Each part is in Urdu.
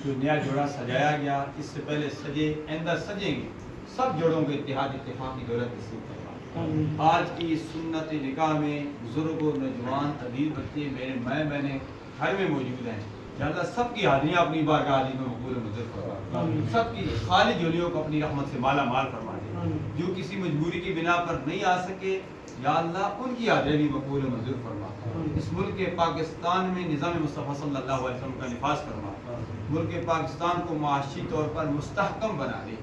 جو نیا جوڑا سجایا گیا، اس سے پہلے سجے، آئندہ سجیں گے، سب جوڑوں کے اتحاد اتفاق کی دولت نصیب فرما۔ آج کی سنت نکاح میں بزرگ و نوجوان عزیز بچے میرے بہنیں گھر میں موجود ہیں، یا اللہ سب کی حاضریاں اپنی بارگاہ علی میں مقبول و منظور فرما، سب کی خالی جھولیوں کو اپنی رحمت سے مالا مال فرما دے۔ جو کسی مجبوری کی بنا پر نہیں آ سکے، یا اللہ ان کی حاضری بھی مقبول و منظور فرما۔ اس ملک پاکستان میں نظام مصطفیٰ صلی اللہ علیہ وسلم کا نفاذ فرما، ملک پاکستان کو معاشی طور پر مستحکم بنا دے۔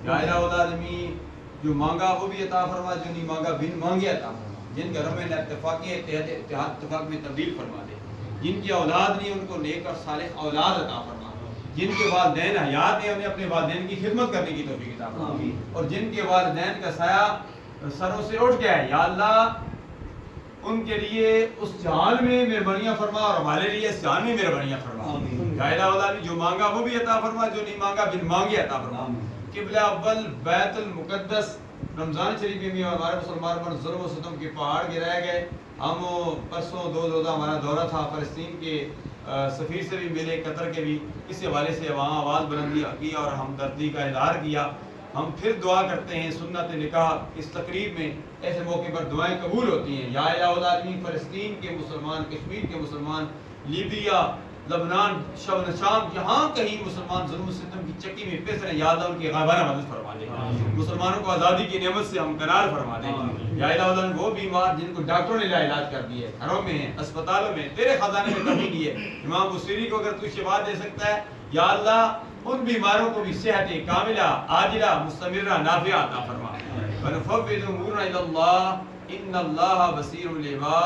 یا الہ العالمین، جو مانگا وہ بھی عطا فرما، جو نہیں مانگا بن مانگے عطا فرما۔ جن گھروں میں اتفاقی اتحاد اتفاق میں تبدیل فرما دے۔ جن کی اولاد نہیں ان کو نیک اور صالح اولاد عطا فرما۔ جن کے والدین حیات ہیں انہیں اپنے والدین کی خدمت کرنے کی توفیق عطا فرما، اور جن کے والدین کا سایہ سروں سے اٹھ گیا ہے، یا اللہ ان کے لیے اس جہان میں مہربانیاں فرما، اور ہمارے لیے اس جہان میں مہربانیاں فرما۔ یا الہ العالمین، جو مانگا وہ بھی عطا فرما، جو نہیں مانگا بن مانگے عطا فرما۔ قبلہ اول بیت المقدس رمضان شریف میں بھی ہمارے مسلمان پر ظلم و ستم کے پہاڑ گرائے گئے۔ ہم پرسوں 2 روزہ ہمارا دورہ تھا، فلسطین کے سفیر سے بھی ملے، قطر کے بھی، اس حوالے سے وہاں آواز بلندی کی اور ہمدردی کا اظہار کیا۔ ہم پھر دعا کرتے ہیں سنت نکاح اس تقریب میں ایسے موقع پر دعائیں قبول ہوتی ہیں۔ یا الہ العالمین، فلسطین کے مسلمان، کشمیر کے مسلمان، لیبیا، لبنان، شام، جہاں کہیں مسلمان ظلم و ستم کی چکی میں پھنس رہے ہیں، یا اللہ ان کی غائبانہ مدد فرما دے۔ مسلمانوں کو آزادی کی نعمت سے ہمکنار فرما دے۔ یا الہ العالمین، وہ بیمار جن کو ڈاکٹروں نے لا علاج کر دی ہے، گھروں میں ہیں، اسپتالوں میں، تیرے خزانے میں کمی نہیں ہے، امام بصیری کو اگر تو شفا دے سکتا ہے، یا اللہ ان بیماروں کو بھی صحت کاملہ عاجلہ مستمرہ نافعہ عطا فرما۔ ونفوض امورنا الی اللہ ان اللہ بصیر بالعباد۔